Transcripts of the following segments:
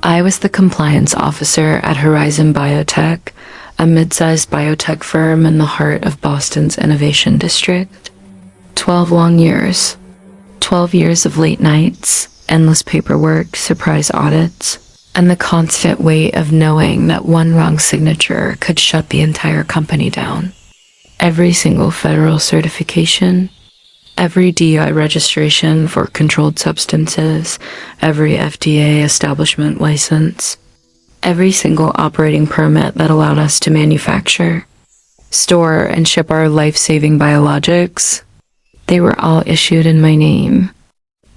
I was the compliance officer at Horizon Biotech, a mid-sized biotech firm in the heart of Boston's Innovation District. 12 long years. 12 years of late nights, endless paperwork, surprise audits, and the constant weight of knowing that one wrong signature could shut the entire company down. Every single federal certification, every DI registration for controlled substances, every FDA establishment license, every single operating permit that allowed us to manufacture, store, and ship our life-saving biologics, they were all issued in my name.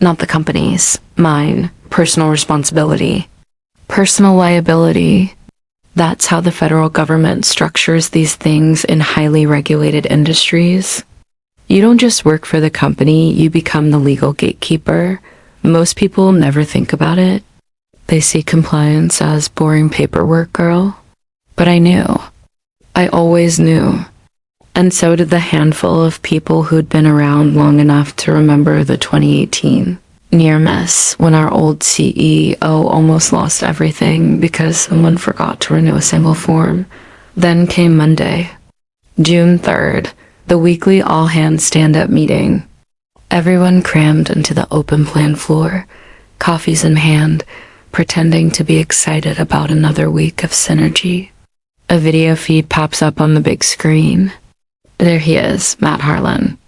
Not the company's, mine, personal responsibility. Personal liability. That's how the federal government structures these things in highly regulated industries. You don't just work for the company, you become the legal gatekeeper. Most people never think about it. They see compliance as boring paperwork, girl. But I knew. I always knew. And so did the handful of people who'd been around long enough to remember the 2018 near miss when our old CEO almost lost everything because someone forgot to renew a single form. Then came Monday, June 3rd, the weekly all-hands stand-up meeting. Everyone crammed into the open plan floor, coffees in hand, pretending to be excited about another week of synergy. A video feed pops up on the big screen. There he is, Matt Harlan.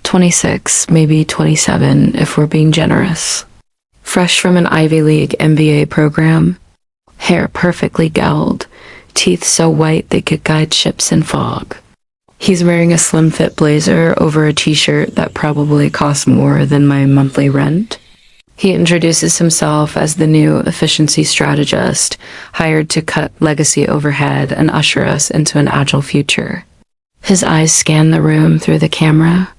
26, maybe 27 if we're being generous. Fresh from an Ivy League MBA program. Hair perfectly gelled, teeth so white they could guide ships in fog. He's wearing a slim-fit blazer over a t-shirt that probably costs more than my monthly rent. He introduces himself as the new efficiency strategist, hired to cut legacy overhead and usher us into an agile future. His eyes scan the room through the camera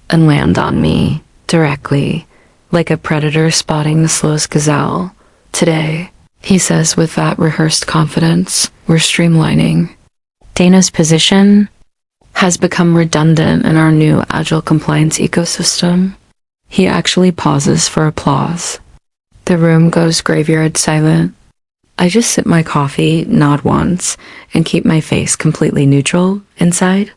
and land on me, directly, like a predator spotting the slowest gazelle. Today, he says with that rehearsed confidence, we're streamlining. Dana's position has become redundant in our new agile compliance ecosystem. He actually pauses for applause. The room goes graveyard silent. I just sip my coffee, nod once, and keep my face completely neutral inside.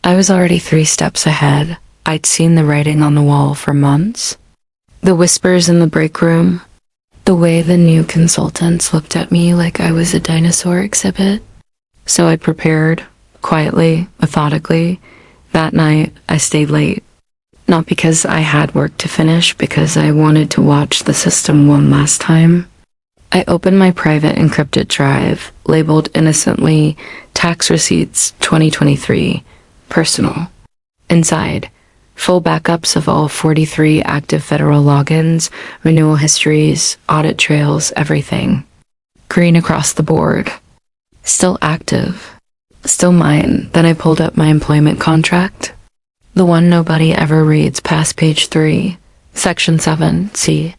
I was already 3 steps ahead. I'd seen the writing on the wall for months. The whispers in the break room. The way the new consultants looked at me like I was a dinosaur exhibit. So I prepared, quietly, methodically. That night, I stayed late. Not because I had work to finish, because I wanted to watch the system one last time. I opened my private encrypted drive, labeled innocently, Tax Receipts 2023, Personal. Inside, full backups of all 43 active federal logins, renewal histories, audit trails, everything. Green across the board. Still active. Still mine. Then I pulled up my employment contract. The one nobody ever reads past page 3, section 7C.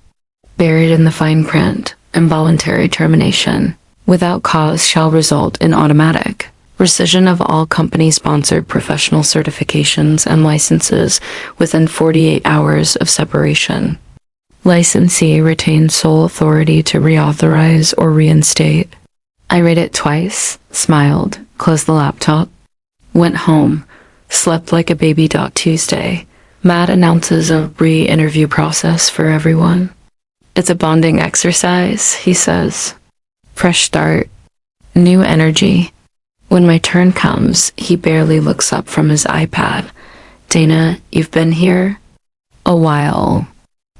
Buried in the fine print. Involuntary termination, without cause shall result in automatic rescission of all company-sponsored professional certifications and licenses within 48 hours of separation. Licensee retains sole authority to reauthorize or reinstate. I read it twice, smiled, closed the laptop, went home, slept like a baby. Tuesday, Matt announces a re-interview process for everyone. It's a bonding exercise, he says. Fresh start. New energy. When my turn comes, he barely looks up from his iPad. Dana, you've been here? A while.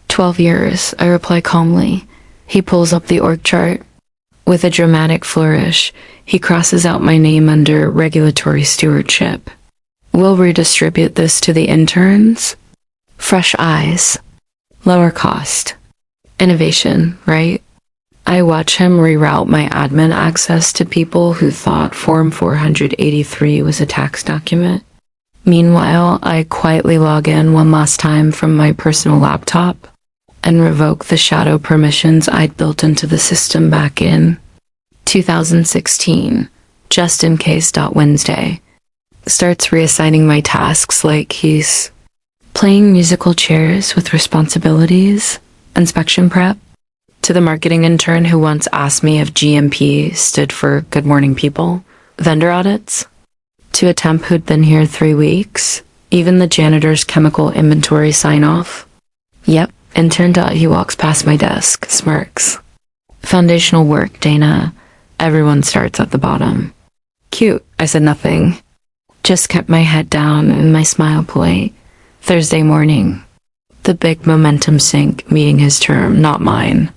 12 years, I reply calmly. He pulls up the org chart. With a dramatic flourish, he crosses out my name under regulatory stewardship. We'll redistribute this to the interns. Fresh eyes. Lower cost. Innovation, right? I watch him reroute my admin access to people who thought Form 483 was a tax document. Meanwhile, I quietly log in one last time from my personal laptop and revoke the shadow permissions I'd built into the system back in 2016, just in case. Wednesday. Starts reassigning my tasks like he's playing musical chairs with responsibilities. Inspection prep, To the marketing intern who once asked me if GMP stood for Good Morning People. Vendor audits. To a temp who'd been here 3 weeks. Even the janitor's chemical inventory sign-off. Yep, intern. He walks past my desk, smirks. Foundational work, Dana. Everyone starts at the bottom. Cute. I said nothing. Just kept my head down and my smile polite. Thursday morning. The big momentum sink meeting his term, not mine.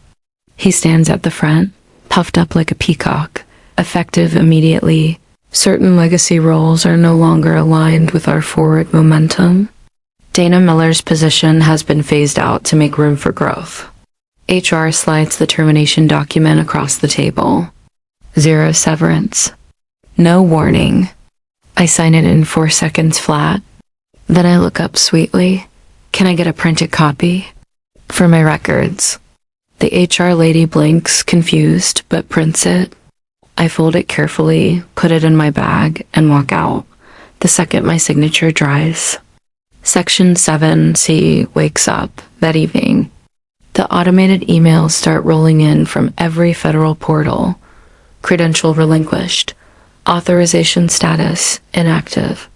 He stands at the front, puffed up like a peacock, effective immediately. Certain legacy roles are no longer aligned with our forward momentum. Dana Miller's position has been phased out to make room for growth. HR slides the termination document across the table. 0 severance. No warning. I sign it in 4 seconds flat. Then I look up sweetly. Can I get a printed copy? For my records. The HR lady blinks, confused, but prints it. I fold it carefully, put it in my bag, and walk out, the second my signature dries. Section 7C wakes up that evening. The automated emails start rolling in from every federal portal. Credential relinquished. Authorization status inactive.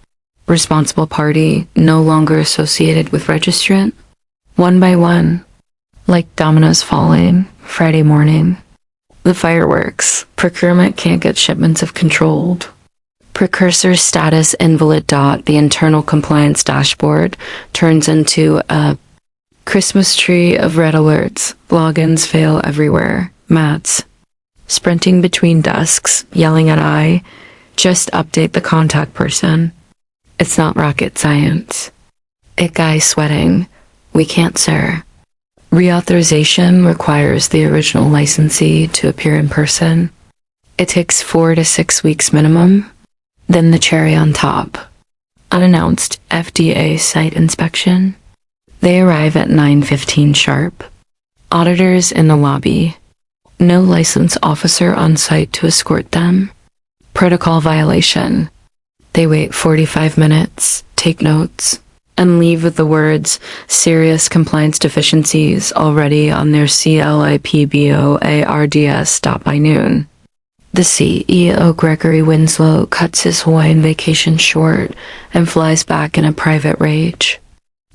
Responsible party no longer associated with registrant. One by one, like dominoes falling, Friday morning. The fireworks. Procurement can't get shipments of controlled. Precursor status invalid. The internal compliance dashboard turns into a Christmas tree of red alerts. Logins fail everywhere. Mats. Sprinting between desks, yelling at I, just update the contact person. It's not rocket science. It guy sweating. We can't, sir. Reauthorization requires the original licensee to appear in person. It takes 4 to 6 weeks minimum. Then the cherry on top. Unannounced FDA site inspection. They arrive at 9:15 sharp. Auditors in the lobby. No license officer on site to escort them. Protocol violation. They wait 45 minutes, take notes, and leave with the words, serious compliance deficiencies already on their CLIPBOARDS by noon. The CEO, Gregory Winslow, cuts his Hawaiian vacation short and flies back in a private rage.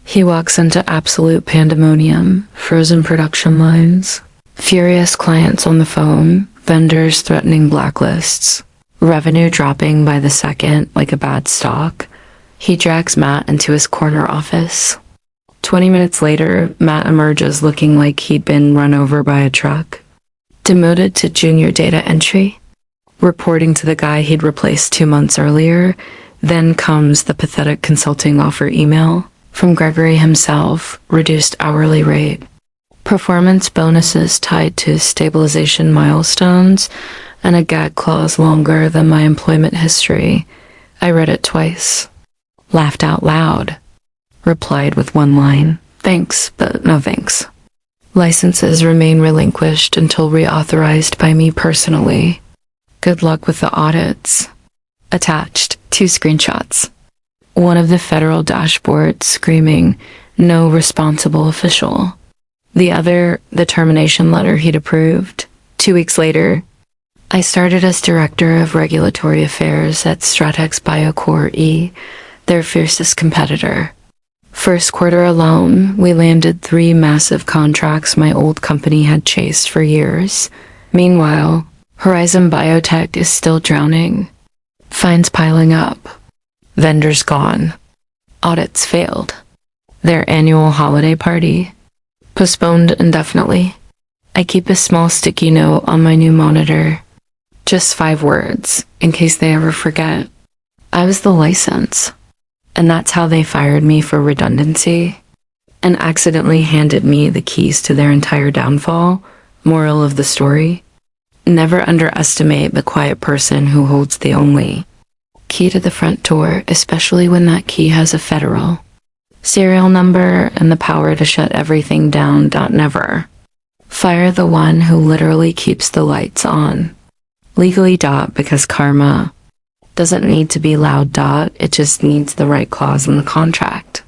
He walks into absolute pandemonium, frozen production lines, furious clients on the phone, vendors threatening blacklists, revenue dropping by the second like a bad stock. He drags Matt into his corner office. 20 minutes later, Matt emerges looking like he'd been run over by a truck. Demoted to junior data entry, reporting to the guy he'd replaced 2 months earlier. Then comes the pathetic consulting offer email from Gregory himself, reduced hourly rate. Performance bonuses tied to stabilization milestones, and a gag clause longer than my employment history. I read it twice. Laughed out loud. Replied with one line, thanks, but no thanks. Licenses remain relinquished until reauthorized by me personally. Good luck with the audits. Attached, 2 screenshots. One of the federal dashboard screaming, no responsible official. The other, the termination letter he'd approved. 2 weeks later, I started as Director of Regulatory Affairs at Stratex Biocore E, their fiercest competitor. First quarter alone, we landed 3 massive contracts my old company had chased for years. Meanwhile, Horizon Biotech is still drowning. Fines piling up. Vendors gone. Audits failed. Their annual holiday party postponed indefinitely. I keep a small sticky note on my new monitor. Just 5 words, in case they ever forget. I was the license. And that's how they fired me for redundancy, and accidentally handed me the keys to their entire downfall. Moral of the story: never underestimate the quiet person who holds the only key to the front door, especially when that key has a federal serial number and the power to shut everything down. Never fire the one who literally keeps the lights on. Legally. Because karma doesn't need to be loud. It just needs the right clause in the contract.